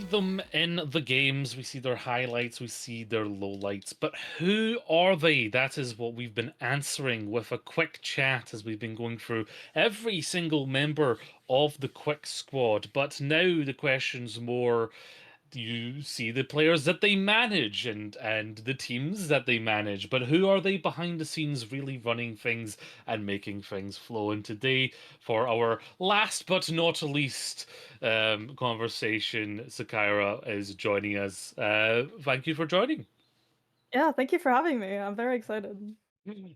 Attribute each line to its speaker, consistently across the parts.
Speaker 1: them in the games, we see their highlights, we see their lowlights, but who are they? That is what we've been answering with a quick chat as we've been going through every single member of the Quick Squad. But now the question's more, do you see the players that they manage and the teams that they manage, but who are they behind the scenes really running things and making things flow? And today, for our last but not least conversation, Sukaira is joining us. Thank you for joining.
Speaker 2: Yeah, thank you for having me. I'm very excited.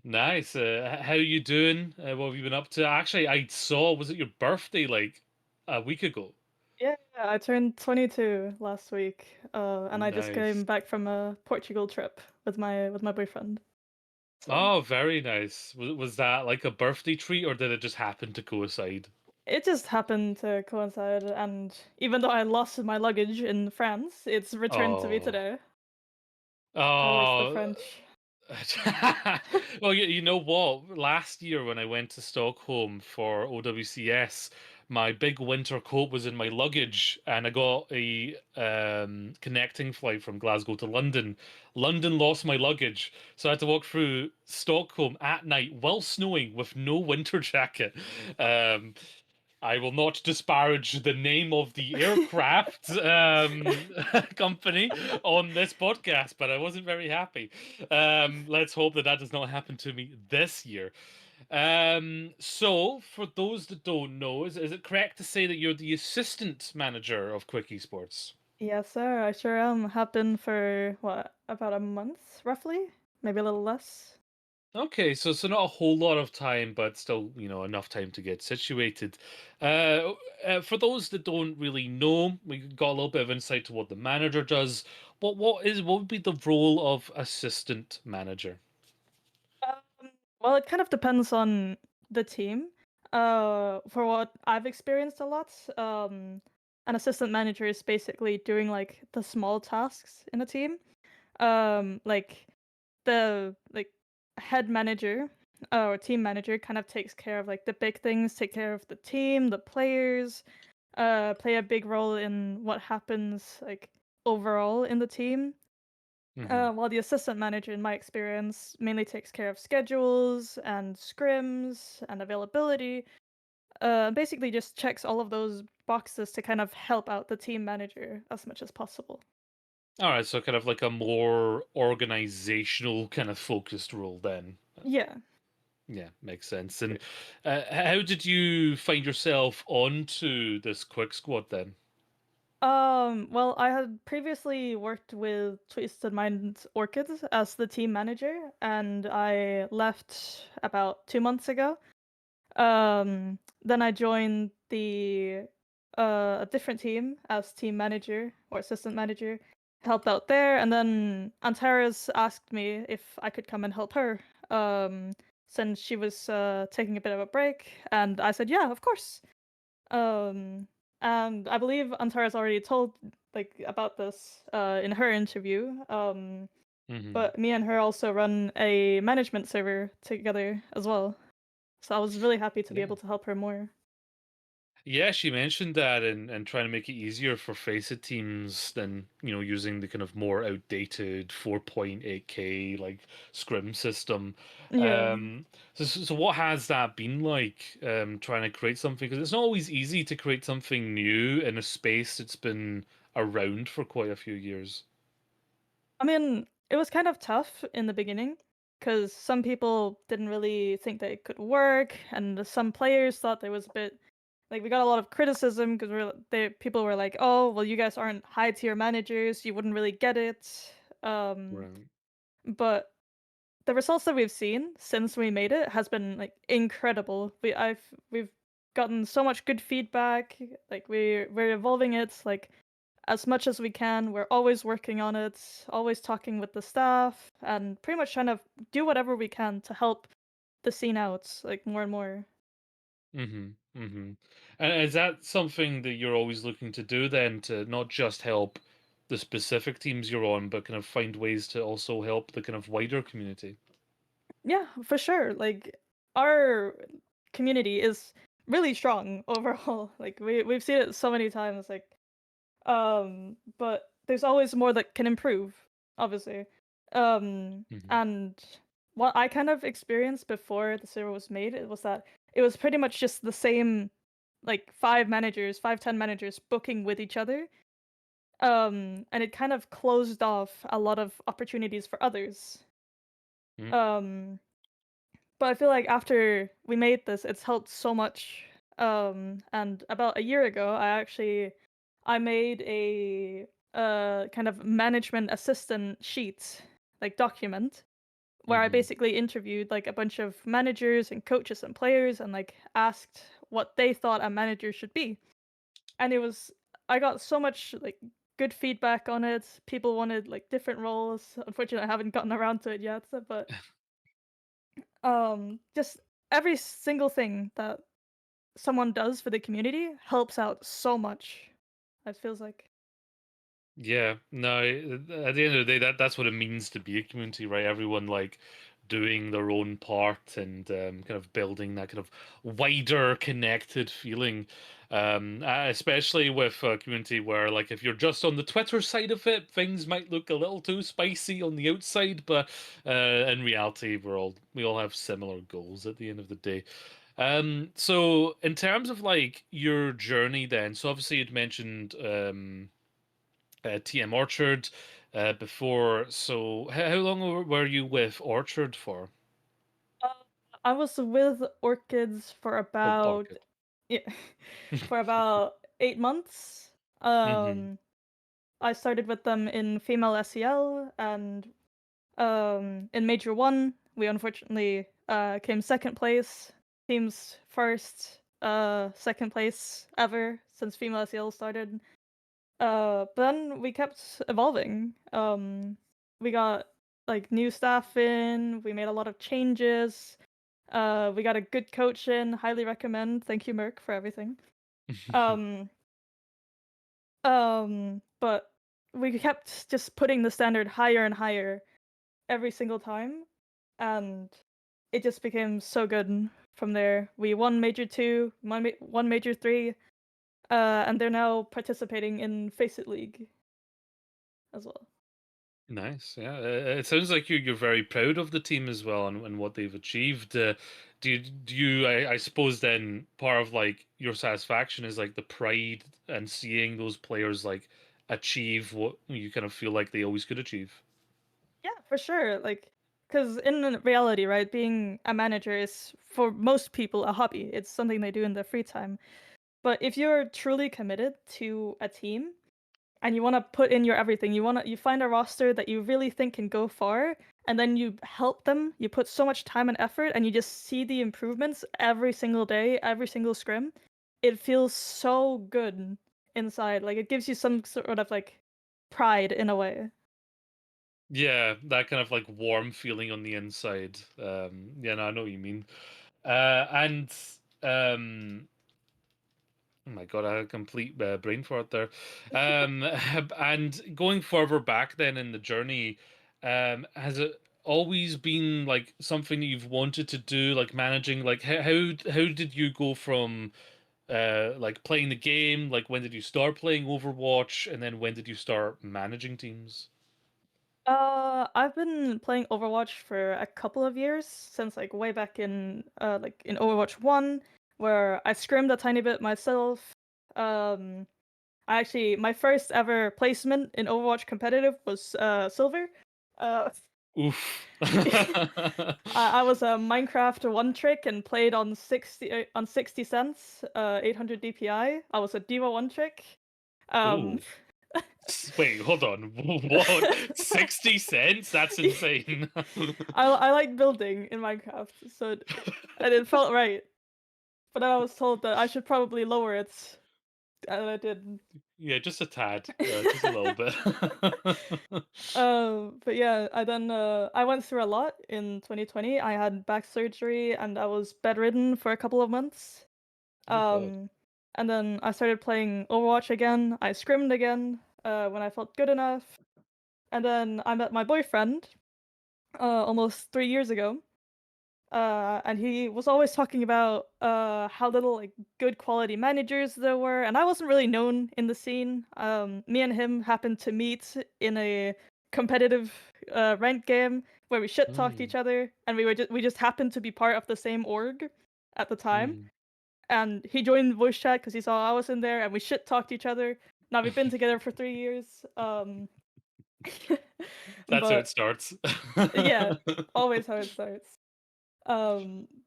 Speaker 1: Nice. How you doing? What have you been up to? Actually, I saw, was it your birthday like a week ago?
Speaker 2: Yeah, I turned 22 last week, and I just
Speaker 1: Nice.
Speaker 2: came back from a Portugal trip with my boyfriend. So
Speaker 1: Oh, very nice. Was that like a birthday treat or did it just happen to coincide?
Speaker 2: it just happened to coincide, and even though I lost my luggage in France, it's returned to me
Speaker 1: Oh.
Speaker 2: today. Always the
Speaker 1: Oh.
Speaker 2: French.
Speaker 1: Well, you know what? Last year when I went to Stockholm for OWCS, my big winter coat was in my luggage, and I got a connecting flight from Glasgow to London. London lost my luggage, so I had to walk through Stockholm at night while snowing with no winter jacket. Um, I will not disparage the name of the aircraft company on this podcast, but I wasn't very happy. Let's hope that that does not happen to me this year. So, for those that don't know, is it correct to say that you're the assistant manager of Quick Esports?
Speaker 2: Yes, sir. I sure am. Have been for what, about a month, roughly, maybe a little less.
Speaker 1: Okay, so not a whole lot of time, but still, enough time to get situated. Uh, for those that don't really know, we got a little bit of insight to what the manager does. What would be the role of assistant manager?
Speaker 2: Well, it kind of depends on the team. For what I've experienced a lot, an assistant manager is basically doing like the small tasks in a team. Like the head manager or team manager kind of takes care of like the big things, take care of the team, the players, play a big role in what happens like overall in the team.
Speaker 1: Hmm.
Speaker 2: While the assistant manager, in my experience, mainly takes care of schedules and scrims and availability. Basically, just checks all of those boxes to kind of help out the team manager as much as possible.
Speaker 1: All right, so kind of like a more organizational kind of focused role then.
Speaker 2: Yeah.
Speaker 1: Yeah, makes sense. And how did you find yourself onto this quick squad then?
Speaker 2: Well, I had previously worked with Twisted Mind Orchids as the team manager, and I left about 2 months ago. Then I joined a different team as team manager or assistant manager, helped out there, and then Antares asked me if I could come and help her. Since she was taking a bit of a break, and I said, yeah, of course. Um, and I believe Antares already told like about this in her interview.
Speaker 1: Hmm.
Speaker 2: But me and her also run a management server together as well. So I was really happy to be
Speaker 1: Yeah.
Speaker 2: able to help her more.
Speaker 1: Yeah, she mentioned that and trying to make it easier for Faceit teams than, using the kind of more outdated 4.8K like scrim system.
Speaker 2: Yeah.
Speaker 1: So what has that been like, trying to create something? Because it's not always easy to create something new in a space that's been around for quite a few years.
Speaker 2: I mean, it was kind of tough in the beginning because some people didn't really think that it could work, and some players thought there was a bit like we got a lot of criticism because people were like, "Oh, well, you guys aren't high tier managers, you wouldn't really get it." Um,
Speaker 1: Right.
Speaker 2: but the results that we've seen since we made it has been like incredible. We've gotten so much good feedback. Like we're evolving it like as much as we can. We're always working on it, always talking with the staff, and pretty much trying to do whatever we can to help the scene out like more and more.
Speaker 1: Mm-hmm. Mm-hmm. And is that something that you're always looking to do then, to not just help the specific teams you're on, but kind of find ways to also help the kind of wider community?
Speaker 2: Yeah, for sure. Like our community is really strong overall. Like we've seen it so many times. Like But there's always more that can improve, obviously.
Speaker 1: Mhm.
Speaker 2: And what I kind of experienced before the server was made, it was that it was pretty much just the same, like, 5 managers, 5, 10 managers booking with each other. And it kind of closed off a lot of opportunities for others.
Speaker 1: Mm,
Speaker 2: Um, but I feel like after we made this, it's helped so much. And about a year ago, I made a kind of management assistant sheet, like document, where I
Speaker 1: mhm.
Speaker 2: basically interviewed like a bunch of managers and coaches and players and like asked what they thought a manager should be. And I got so much like good feedback on it. People wanted like different roles. Unfortunately, I haven't gotten around to it yet, but just every single thing that someone does for the community helps out so much. It feels like.
Speaker 1: Yeah, no, at the end of the day, that's what it means to be a community, right? Everyone like doing their own part and kind of building that kind of wider connected feeling. Especially with a community where, like, if you're just on the Twitter side of it, things might look a little too spicy on the outside, but in reality, we all have similar goals at the end of the day. So in terms of like your journey, then, so obviously you'd mentioned TM Orchard before. So how long were you with Orchard for?
Speaker 2: Uh, I was with orchids for
Speaker 1: Oh,
Speaker 2: about,
Speaker 1: Orchid.
Speaker 2: yeah, for about 8 months.
Speaker 1: Hmm.
Speaker 2: Um, I started with them in female SEL, and in Major One, we unfortunately came second place. Team's first second place ever since female SEL started. But then we kept evolving. We got like new staff in. We made a lot of changes. We got a good coach in. Highly recommend. Thank you, Merck, for everything. Um, but we kept just putting the standard higher and higher every single time, and it just became so good from there. We won Major Two, won Major Three, and they're now participating in Face It League as well.
Speaker 1: Nice. Yeah. It sounds like you're very proud of the team as well and what they've achieved. I suppose then part of like your satisfaction is like the pride and seeing those players like achieve what you kind of feel like they always could achieve.
Speaker 2: Yeah, for sure. Like, because in reality, right, being a manager is for most people a hobby. It's something they do in their free time. But if you're truly committed to a team and you want to put in your everything, you find a roster that you really think can go far, and then you help them. You put so much time and effort, and you just see the improvements every single day, every single scrim. It feels so good inside. Like it gives you some sort of like pride in a way.
Speaker 1: Yeah, that kind of like warm feeling on the inside. Yeah, no, I know what you mean. And oh my God, I had a complete brain fart there. And going further back then in the journey, has it always been like something that you've wanted to do, like managing? Like how did you go from like playing the game? Like when did you start playing Overwatch, and then when did you start managing teams?
Speaker 2: I've been playing Overwatch for a couple of years since like way back in like in Overwatch 1 where I scrimmed a tiny bit myself. Um I actually my first ever placement in Overwatch competitive was silver. Uh
Speaker 1: Oof.
Speaker 2: I was a Minecraft one trick and played on 60 cents, 800 DPI. I was a Diva one trick. Um
Speaker 1: Ooh. Wait, hold on. What? 60 cents? That's insane.
Speaker 2: I like building in Minecraft, and it felt right. But then I was told that I should probably lower it, and I did.
Speaker 1: Yeah, just a tad. Just a little bit.
Speaker 2: But yeah, I went through a lot in 2020. I had back surgery and I was bedridden for a couple of months.
Speaker 1: Oh God.
Speaker 2: Um, and then I started playing Overwatch again. I scrimmed again when I felt good enough. And then I met my boyfriend almost 3 years ago. and he was always talking about how little like good quality managers there were, and I wasn't really known in the scene. Me and him happened to meet in a competitive ranked game where we shit talked
Speaker 1: Mm,
Speaker 2: each other, and we just happened to be part of the same org at the time.
Speaker 1: mm.
Speaker 2: And he joined voice chat because he saw I was in there, and we shit talked each other. Now we've been together for 3 years.
Speaker 1: That's how it
Speaker 2: But
Speaker 1: starts.
Speaker 2: yeah, always how it starts.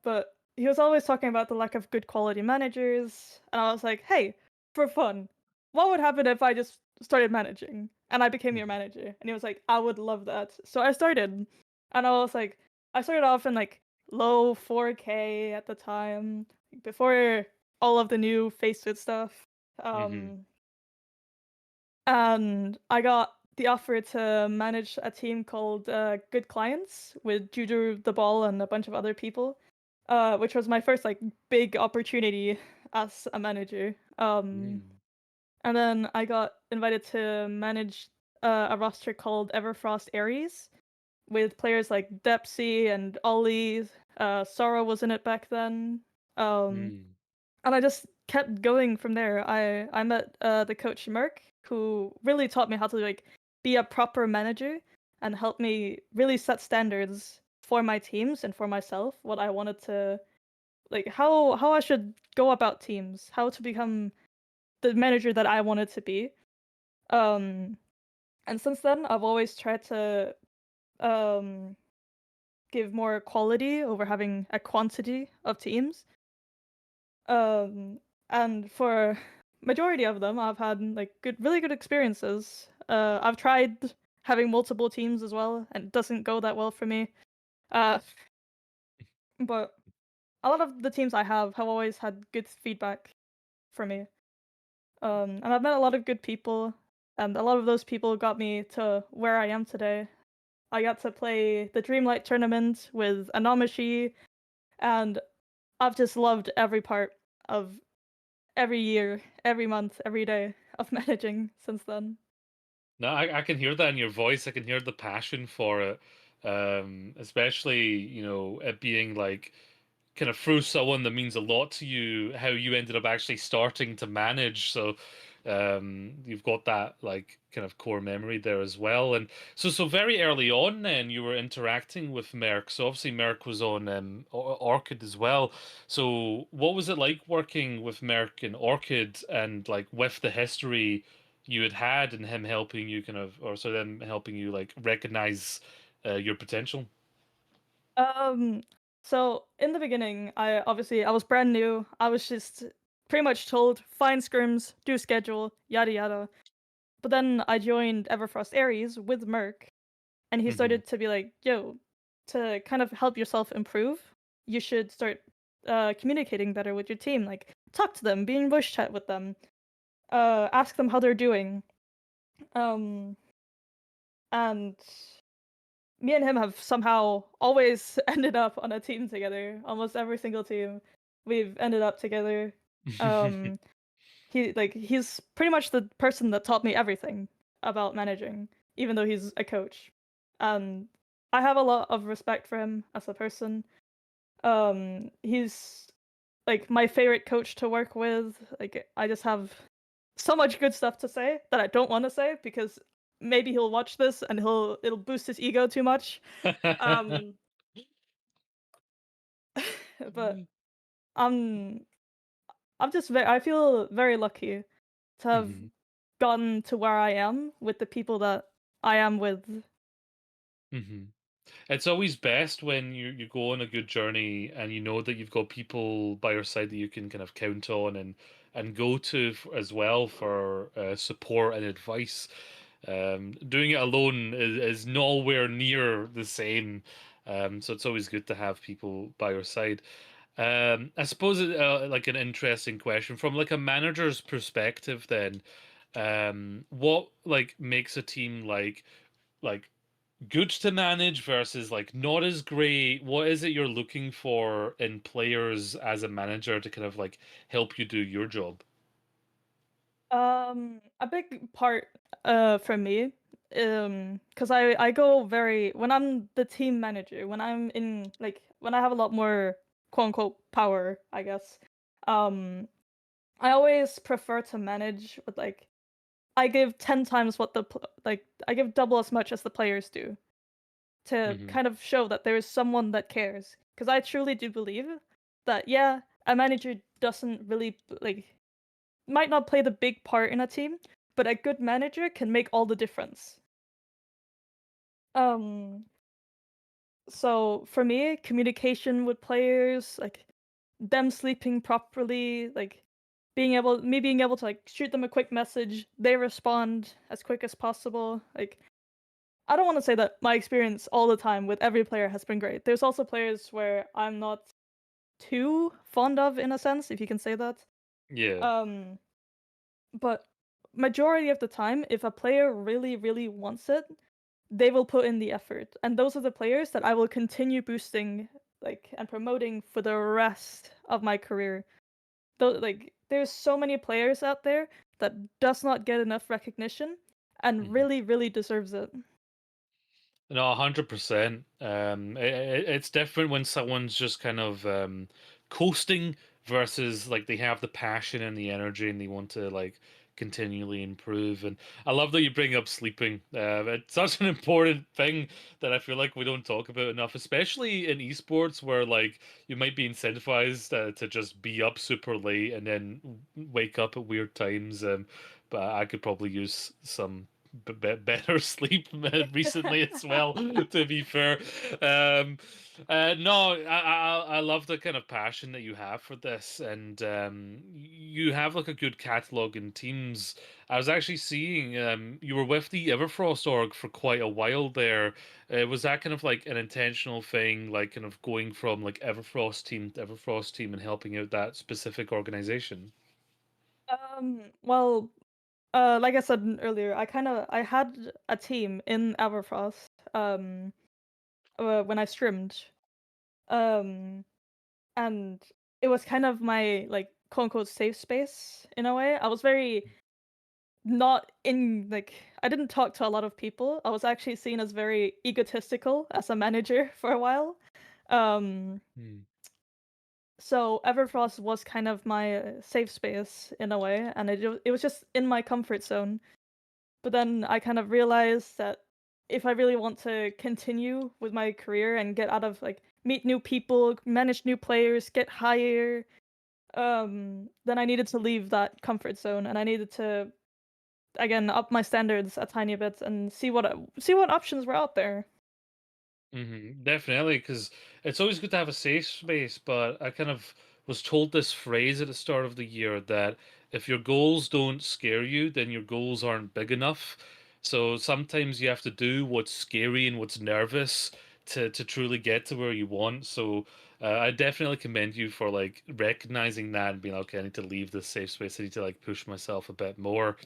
Speaker 2: But he was always talking about the lack of good quality managers, and I was like, "Hey, for fun, what would happen if I just started managing and I became your
Speaker 1: Mhm,
Speaker 2: manager?" And he was like, "I would love that." So I started, and I was like, I started off in like low 4K at the time, before all of the new Faceit stuff.
Speaker 1: mhm,
Speaker 2: Um, and I got the offer to manage a team called Good Clients with Juju the Ball and a bunch of other people, which was my first like big opportunity as a manager.
Speaker 1: mm,
Speaker 2: And then I got invited to manage a roster called Everfrost Aries with players like Depsy and Ollie. Sora was in it back then. Um,
Speaker 1: mm.
Speaker 2: and I just kept going from there. I met the coach Merck, who really taught me how to like be a proper manager and help me really set standards for my teams and for myself. What I wanted to like, how I should go about teams, how to become the manager that I wanted to be. Um, and since then, I've always tried to um give more quality over having a quantity of teams. Um, and for majority of them, I've had like really good experiences. I've tried having multiple teams as well, and it doesn't go that well for me. Uh, but a lot of the teams I have always had good feedback for me. And I've met a lot of good people, and a lot of those people got me to where I am today. I got to play the Dreamlight tournament with Anamashi, and I've just loved every part of every year, every month, every day of managing since then.
Speaker 1: No, I can hear that in your voice. I can hear the passion for it. Especially, it being like kind of through someone that means a lot to you, how you ended up actually starting to manage. So you've got that like kind of core memory there as well. And so very early on then you were interacting with Merck. So obviously Merck was on Orchid as well. So what was it like working with Merck and Orchid, and like with the history you had and him helping you kind of, or so them helping you like recognize your potential?
Speaker 2: Um, so in the beginning, I was brand new. I was just pretty much told find scrims, do schedule, yada yada. But then I joined Everfrost Aries with Merc, and he
Speaker 1: Hmm.
Speaker 2: started to be like, "Yo, to kind of help yourself improve, you should start communicating better with your team. Like, talk to them, be in voice chat with them, ask them how they're doing." Um, and me and him have somehow always ended up on a team together. Almost every single team we've ended up together. Um, he's pretty much the person that taught me everything about managing, even though he's a coach. And I have a lot of respect for him as a person. He's like my favorite coach to work with. Like I just have so much good stuff to say that I don't want to say because maybe he'll watch this and it'll boost his ego too much. Um, but I'm I'm just I feel very lucky to have
Speaker 1: Hmm.
Speaker 2: gotten to where I am with the people that I am with.
Speaker 1: Hmm. It's always best when you go on a good journey and you know that you've got people by your side that you can kind of count on and go to as well for support and advice. Doing it alone is nowhere near the same. So it's always good to have people by your side. I suppose like an interesting question from like a manager's perspective. Then, what like makes a team like good to manage versus like not as great? What is it you're looking for in players as a manager to kind of like help you do your job?
Speaker 2: A big part for me Because I go very when I'm the team manager, when I'm in like when I have a lot more quote unquote power, I guess. Um, I always prefer to manage with like I give 10 times what I give double as much as the players do to
Speaker 1: Hmm.
Speaker 2: kind of show that there is someone that cares. Because I truly do believe that yeah, a manager doesn't really might not play the big part in a team, but a good manager can make all the difference. Um, so for me, communication with players, like them sleeping properly, like being able to like shoot them a quick message, they respond as quick as possible. Like I don't want to say that my experience all the time with every player has been great. There's also players where I'm not too fond of in a sense, if you can say that.
Speaker 1: Yeah.
Speaker 2: Um, but majority of the time, if a player really, really wants it, they will put in the effort. And those are the players that I will continue boosting and promoting for the rest of my career. Though there's so many players out there that does not get enough recognition and
Speaker 1: Hmm.
Speaker 2: really, really deserves it.
Speaker 1: No, 100%. It's different when someone's just kind of coasting versus like they have the passion and the energy and they want to like continually improve. And I love that you bring up sleeping. It's such an important thing that I feel like we don't talk about enough, especially in esports where like you might be incentivized to just be up super late and then wake up at weird times. But I could probably use some better sleep recently as well. To be fair, no, I love the kind of passion that you have for this, and you have like a good catalog in teams. I was actually seeing you were with the Everfrost org for quite a while there. Was that kind of like an intentional thing, like kind of going from like Everfrost team to Everfrost team and helping out that specific organization?
Speaker 2: Well, like I said earlier, I had a team in Everfrost when I streamed. Um and it was kind of my quote unquote safe space in a way. I was very not in I didn't talk to a lot of people. I was actually seen as very egotistical as a manager for a while. Um
Speaker 1: Hmm.
Speaker 2: so Everfrost was kind of my safe space in a way, and it was just in my comfort zone. But then I kind of realized that if I really want to continue with my career and get out of meet new people, manage new players, get higher, then I needed to leave that comfort zone and I needed to again up my standards a tiny bit and see what options were out there.
Speaker 1: Definitely, because it's always good to have a safe space. But I kind of was told this phrase at the start of the year that if your goals don't scare you, then your goals aren't big enough. So sometimes you have to do what's scary and what's nervous to truly get to where you want. So I definitely commend you for like recognizing that and being like, okay, I need to leave this safe space. I need to like push myself a bit more.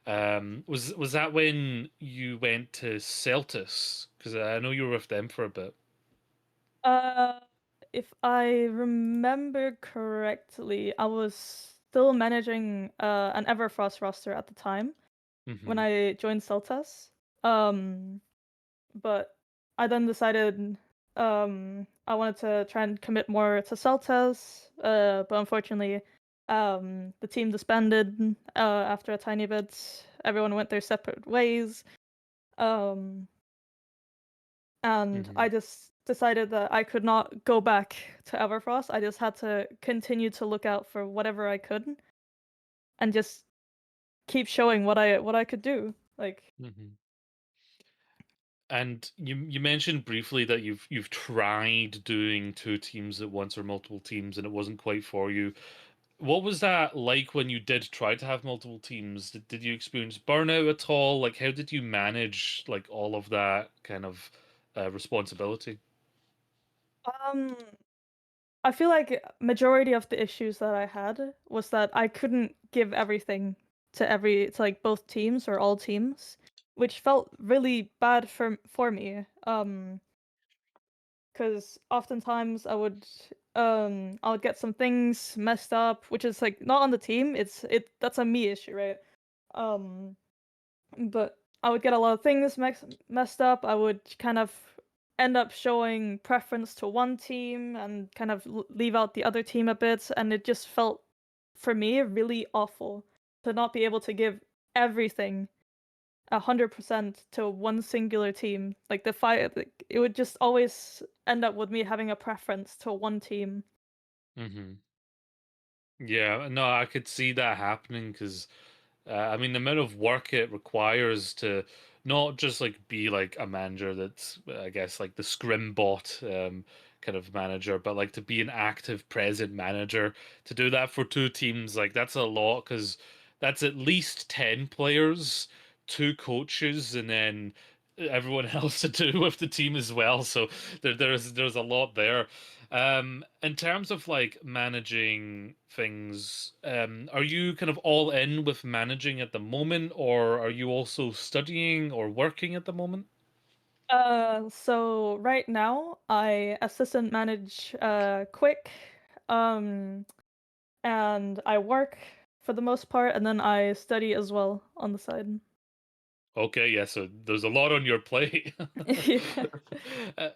Speaker 1: Was that when you went to Celtis? Because I know you were with them for a bit.
Speaker 2: Uh, if I remember correctly, I was still managing an Everfrost roster at the time when
Speaker 1: Hmm.
Speaker 2: I joined Celtas. Um, but I then decided I wanted to try and commit more to Celtas. But unfortunately, the team disbanded after a tiny bit. Everyone went their separate ways. Um, and I
Speaker 1: Hmm.
Speaker 2: just decided that I could not go back to Everfrost. I just had to continue to look out for whatever I could and just keep showing what I could do. Like
Speaker 1: Hmm. And you mentioned briefly that you've tried doing two teams at once or multiple teams and it wasn't quite for you. What was that like when you did try to have multiple teams? Did you experience burnout at all? Like how did you manage like all of that kind of responsibility?
Speaker 2: um I feel like majority of the issues that I had was that I couldn't give everything to both teams or all teams, which felt really bad for me. Because oftentimes I would get some things messed up, which is like not on the team. That's a me issue, right? Um, but I would get a lot of things messed up. I would kind of end up showing preference to one team and kind of leave out the other team a bit, and it just felt for me really awful to not be able to give everything 100% to one singular team. Like the fight, like, it would just always end up with me having a preference to one team.
Speaker 1: Hmm. Yeah, no, I could see that happening because I mean, the amount of work it requires to not just like be like a manager that's, I guess, like the scrim bot kind of manager, but like to be an active present manager, to do that for two teams, like that's a lot because that's at least 10 players, two coaches, and then everyone else to do with the team as well. So there's a lot there. In terms of like managing things, are you kind of all in with managing at the moment, or are you also studying or working at the moment?
Speaker 2: So right now I assistant manage Quick, um, and I work for the most part, and then I study as well on the side.
Speaker 1: Okay, yeah, so there's a lot on your plate.
Speaker 2: Yeah.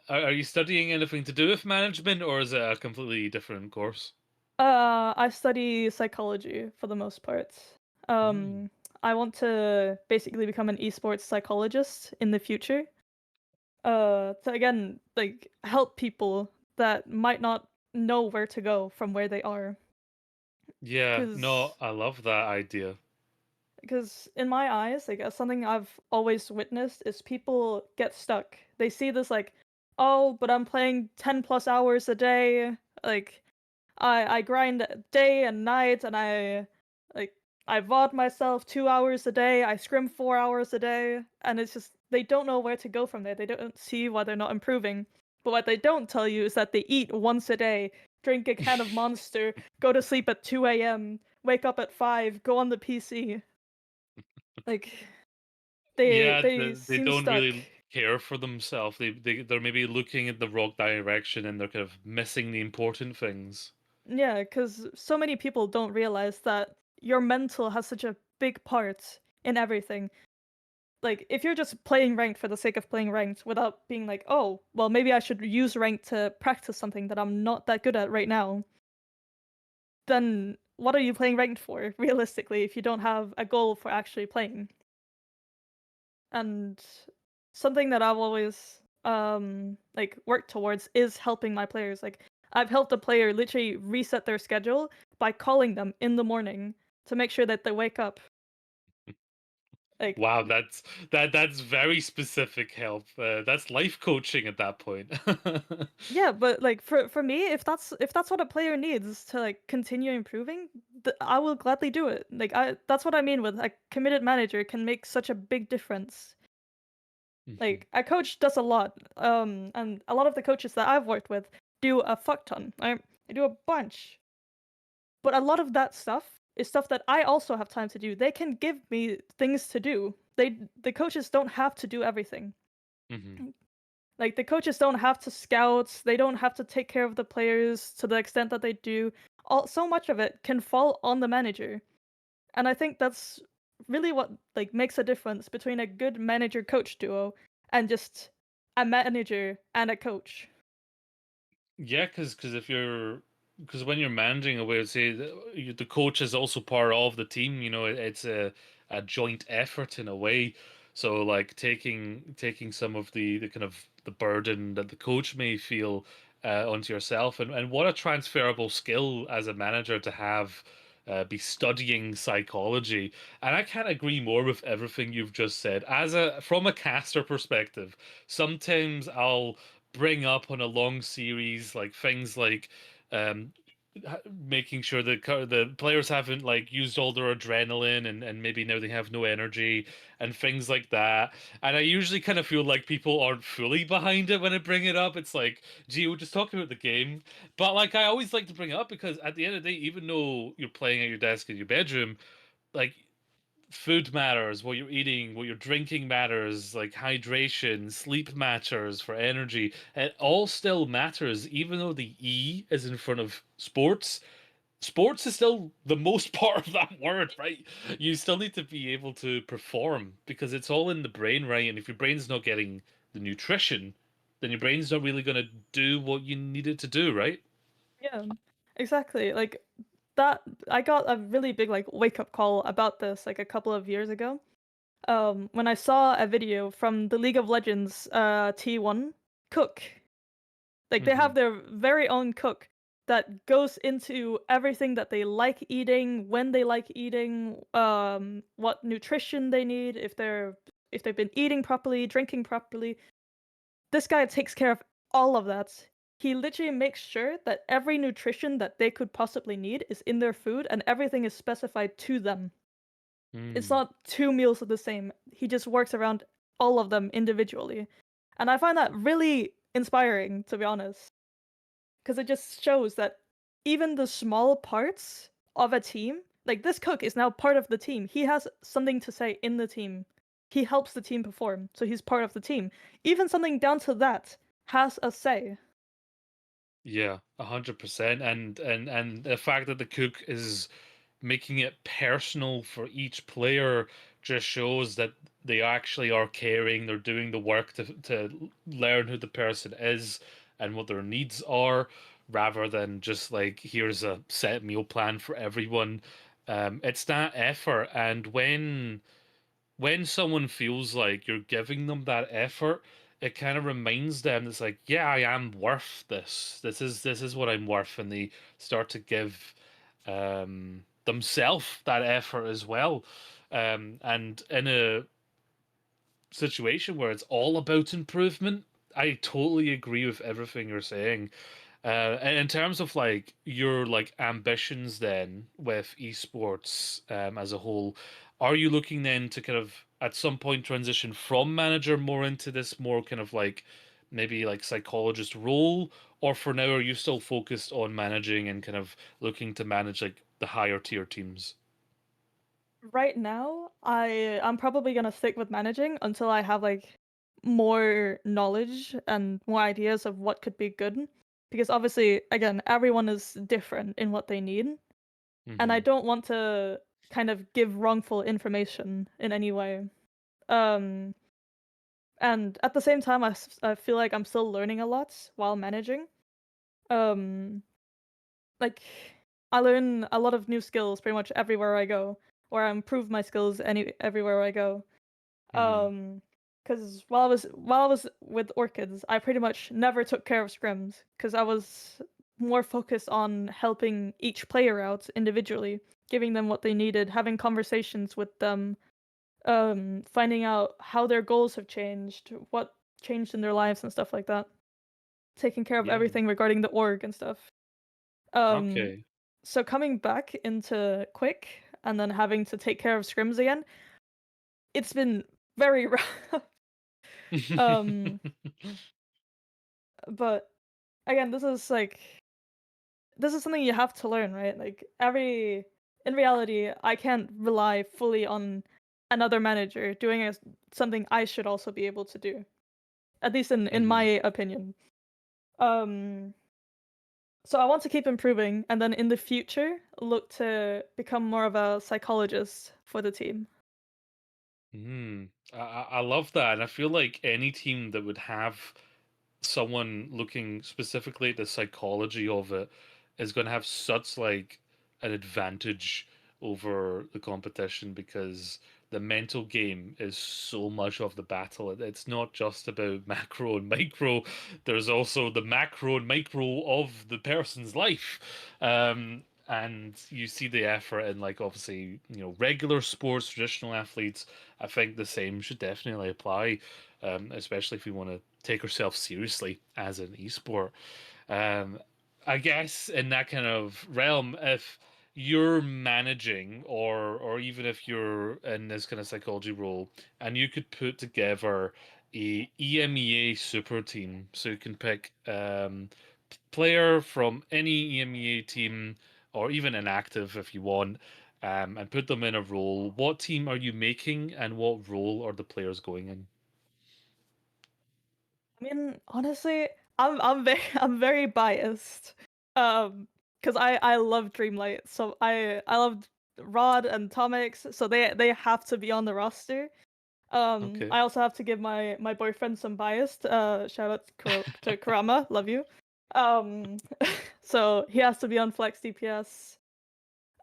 Speaker 1: Are you studying anything to do with management, or is it a completely different course?
Speaker 2: I study psychology for the most part.
Speaker 1: Mm.
Speaker 2: Um, I want to basically become an esports psychologist in the future. To again, like help people that might not know where to go from where they are.
Speaker 1: Yeah, no,
Speaker 2: Because
Speaker 1: I love that idea.
Speaker 2: in my eyes, like something I've always witnessed is people get stuck. They see this like, oh, but I'm playing 10 plus hours a day. Like I grind day and night, and like I VOD myself 2 hours a day. I scrim 4 hours a day, and it's just they don't know where to go from there. They don't see why they're not improving. But what they don't tell you is that they eat once a day, drink a can of Monster, go to sleep at 2 a.m., wake up at 5, go on the PC. Like they
Speaker 1: Yeah,
Speaker 2: they
Speaker 1: they
Speaker 2: seem
Speaker 1: don't
Speaker 2: stuck.
Speaker 1: really care for themselves. They're maybe looking at the wrong direction and they're kind of missing the important things.
Speaker 2: Yeah, because so many people don't realize that your mental has such a big part in everything. Like, if you're just playing ranked for the sake of playing ranked without being like, oh, well, maybe I should use ranked to practice something that I'm not that good at right now, then what are you playing ranked for, realistically, if you don't have a goal for actually playing? And something that I've always like worked towards is helping my players. Like I've helped a player literally reset their schedule by calling them in the morning to make sure that they wake up. Like
Speaker 1: Wow, that's very specific help. That's life coaching at that point.
Speaker 2: yeah, but like for me, if that's what a player needs to like continue improving, I will gladly do it. Like I that's what I mean with a committed manager can make such a big difference.
Speaker 1: Mhm,
Speaker 2: Like a coach does a lot, and a lot of the coaches that I've worked with do a fuck ton. Right? They do a bunch, but a lot of that stuff is stuff that I also have time to do. They can give me things to do. The coaches don't have to do everything.
Speaker 1: mhm.
Speaker 2: Like the coaches don't have to scout. They don't have to take care of the players to the extent that they do. All so much of it can fall on the manager, and I think that's really what like makes a difference between a good manager coach duo and just a manager and a coach.
Speaker 1: Yeah, because if you're because when you're managing a way, I'd say the coach is also part of the team. You know, it's a joint effort in a way. So like taking some of the kind of the burden that the coach may feel onto yourself, and what a transferable skill as a manager to have. Be studying psychology, and I can't agree more with everything you've just said. As a from a caster perspective, sometimes I'll bring up on a long series like things like um making sure that the players haven't like used all their adrenaline and maybe now they have no energy and things like that, and I usually kind of feel like people aren't fully behind it when I bring it up. It's like, gee, we're just talking about the game, but like I always like to bring it up because at the end of the day, even though you're playing at your desk in your bedroom, like food matters, what you're eating, what you're drinking matters, like hydration, sleep matters for energy. It all still matters, even though the E is in front of sports. sports is still the most part of that word, right? You still need to be able to perform because it's all in the brain, right? And if your brain's not getting the nutrition, then your brain's not really going to do what you need it to do, right?
Speaker 2: Yeah, exactly. Like that, I got a really big like wake up call about this like a couple of years ago. When I saw a video from the League of Legends T1 cook. Like they have
Speaker 1: Hmm.
Speaker 2: their very own cook that goes into everything that they like eating, when they like eating, what nutrition they need, if they've been eating properly, drinking properly. This guy takes care of all of that. He literally makes sure that every nutrition that they could possibly need is in their food and everything is specified to them. It's
Speaker 1: Mm.
Speaker 2: not two meals of the same. He just works around all of them individually. And I find that really inspiring, to be honest, because it just shows that even the small parts of a team, like this cook is now part of the team. He has something to say in the team. He helps the team perform, so he's part of the team. Even something down to that has a say.
Speaker 1: Yeah, 100%. And the fact that the cook is making it personal for each player just shows that they actually are caring. They're doing the work to learn who the person is and what their needs are, rather than just like here's a set meal plan for everyone. It's that effort, and when someone feels like you're giving them that effort, it kind of reminds them it's like, yeah, I am worth this. This is what I'm worth, and they start to give themselves that effort as well. And in a situation where it's all about improvement, I totally agree with everything you're saying. And in terms of like your like ambitions then with esports as a whole, are you looking then to kind of at some point transition from manager more into this more kind of like maybe like psychologist role, or for now are you still focused on managing and kind of looking to manage like the higher tier teams?
Speaker 2: Right now, I'm probably gonna stick with managing until I have like more knowledge and more ideas of what could be good. Because obviously, again, everyone is different in what they need. And I
Speaker 1: Hmm.
Speaker 2: don't want to kind of give wrongful information in any way. Um, and at the same time, I feel like I'm still learning a lot while managing. Um, like I learn a lot of new skills pretty much everywhere I go, or I improve my skills everywhere I go.
Speaker 1: Hmm.
Speaker 2: Because while I was with orchids, I pretty much never took care of scrims because I was more focused on helping each player out individually, giving them what they needed, having conversations with them, finding out how their goals have changed, what changed in their lives and stuff like that. Taking care of
Speaker 1: Yeah.
Speaker 2: everything regarding the org and stuff. Um,
Speaker 1: Okay.
Speaker 2: so coming back into Quick and then having to take care of scrims again, it's been very rough. Um, but again, this is something you have to learn, right? Like every in reality, I can't rely fully on another manager doing something I should also be able to do. At least in my
Speaker 1: Hmm.
Speaker 2: opinion. Um, so I want to keep improving and then in the future look to become more of a psychologist for the team.
Speaker 1: I love that, and I feel like any team that would have someone looking specifically at the psychology of it is going to have such like an advantage over the competition because the mental game is so much of the battle. It's not just about macro and micro. There's also the macro and micro of the person's life. And you see the effort in like obviously, regular sports, traditional athletes. I think the same should definitely apply, especially if we want to take ourselves seriously as an esport. Um, I guess in that kind of realm, if you're managing or even if you're in this kind of psychology role and you could put together a EMEA super team, so you can pick player from any EMEA team or even an active if you want, and put them in a role. What team are you making and what role are the players going in?
Speaker 2: I mean, honestly, I'm very I'm very biased. Um, because I love Dreamlight, so I love Rod and Tomix, so they have to be on the roster.
Speaker 1: Okay.
Speaker 2: I also have to give my boyfriend some bias. Shout out to Kurama, love you. Um, so he has to be on Flex DPS.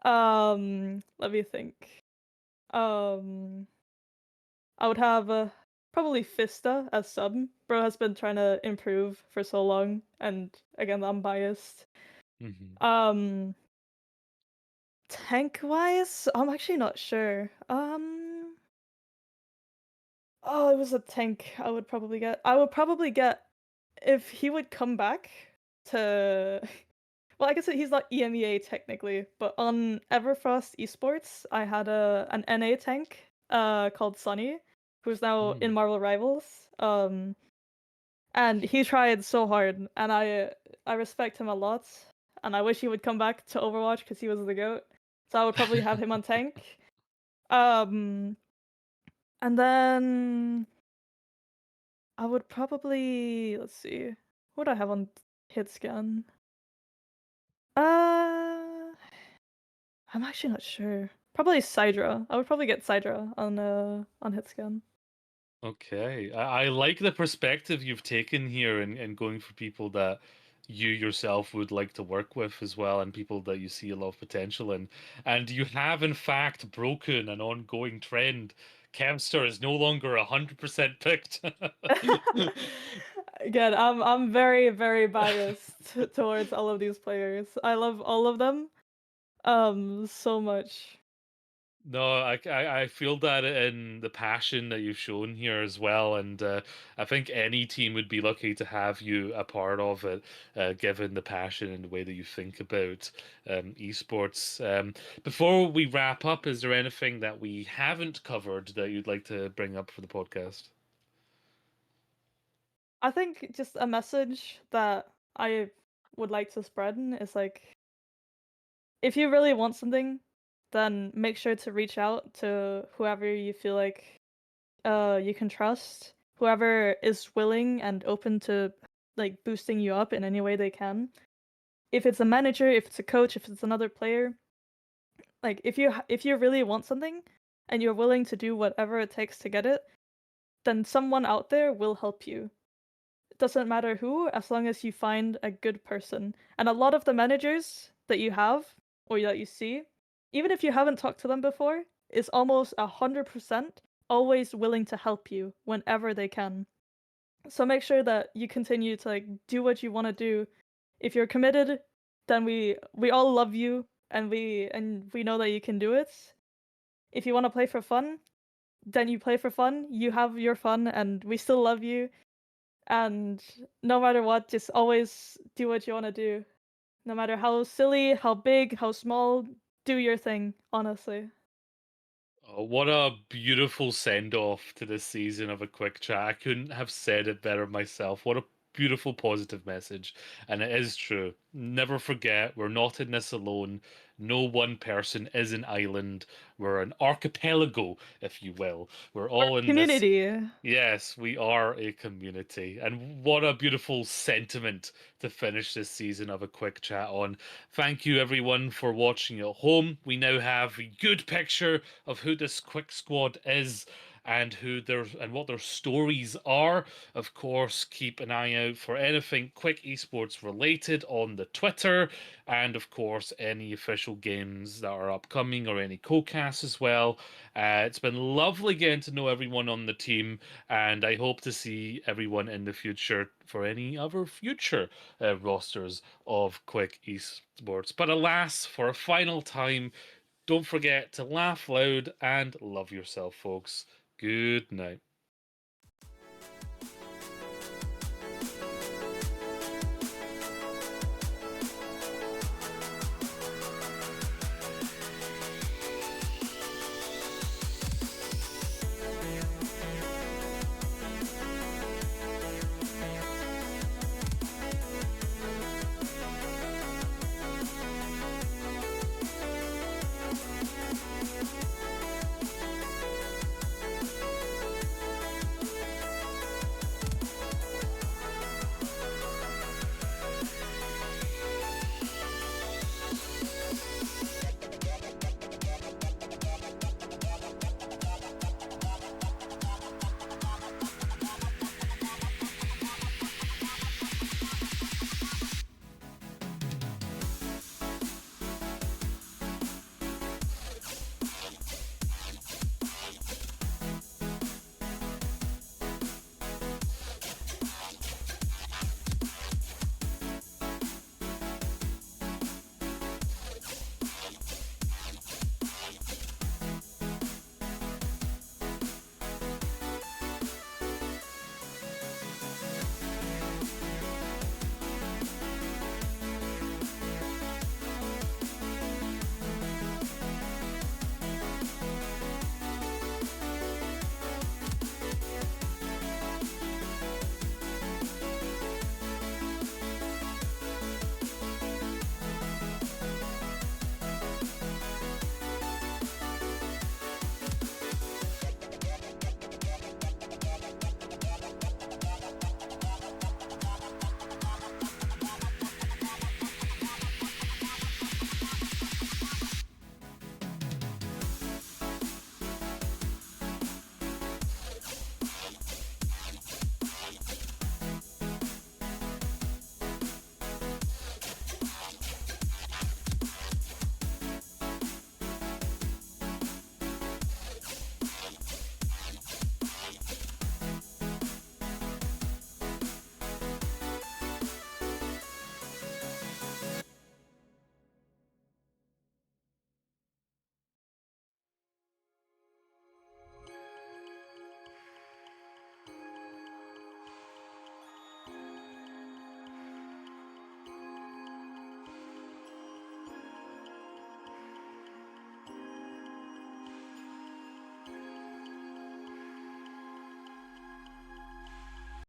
Speaker 2: Let me think. Um, I would have probably Fista as sub. Bro has been trying to improve for so long, and again, I'm biased.
Speaker 1: Hmm.
Speaker 2: Um, tank wise, I'm actually not sure. Oh, it was a tank I would probably get. I would probably get if he would come back to. Well, I guess he's not EMEA technically, but on Everfrost Esports, I had an NA tank called Sunny, who's now in
Speaker 1: Mm.
Speaker 2: Marvel Rivals. And he tried so hard, and I respect him a lot, and I wish he would come back to Overwatch because he was the goat. So I would probably have him on tank. Um, and then I would probably let's see, what would I have on hit scan? Uh, I'm actually not sure. Probably Sidra. I would probably get Sidra on hit scan.
Speaker 1: Okay. I like the perspective you've taken here and going for people that you yourself would like to work with as well, and people that you see a lot of potential in. And you have in fact broken an ongoing trend. Kemster is no longer 100% picked.
Speaker 2: Again, I'm very very biased towards all of these players. I love all of them so much.
Speaker 1: No, I feel that in the passion that you've shown here as well, and I think any team would be lucky to have you a part of it, given the passion and the way that you think about esports. Before we wrap up, is there anything that we haven't covered that you'd like to bring up for the podcast?
Speaker 2: I think just a message that I would like to spread is like if you really want something, then make sure to reach out to whoever you feel like you can trust, whoever is willing and open to like boosting you up in any way they can. If it's a manager, if it's a coach, if it's another player, like if you really want something and you're willing to do whatever it takes to get it, then someone out there will help you. It doesn't matter who, as long as you find a good person. And a lot of the managers that you have or that you see, even if you haven't talked to them before, is almost 100% always willing to help you whenever they can. So make sure that you continue to like do what you want to do. If you're committed, then we all love you and we know that you can do it. If you want to play for fun, then you play for fun. You have your fun and we still love you. And no matter what, just always do what you want to do. No matter how silly, how big, how small, do your thing, honestly.
Speaker 1: Oh, what a beautiful send off to this season of a quick chat. I couldn't have said it better myself. What a beautiful positive message. And it is true. Never forget, we're not in this alone. No one person is an island. We're an archipelago, if you will. We're
Speaker 2: We're
Speaker 1: all
Speaker 2: a
Speaker 1: in this.
Speaker 2: community.
Speaker 1: Yes, we are a community. And what a beautiful sentiment to finish this season of a quick chat on. Thank you, everyone, for watching at home. We now have a good picture of who this quick squad is and who their and what their stories are. Of course, keep an eye out for anything quick esports related on the Twitter, and of course any official games that are upcoming or any co-casts as well. It's been lovely getting to know everyone on the team, and I hope to see everyone in the future for any other future rosters of quick esports. But alas, for a final time, don't forget to laugh loud and love yourself, folks. Good night.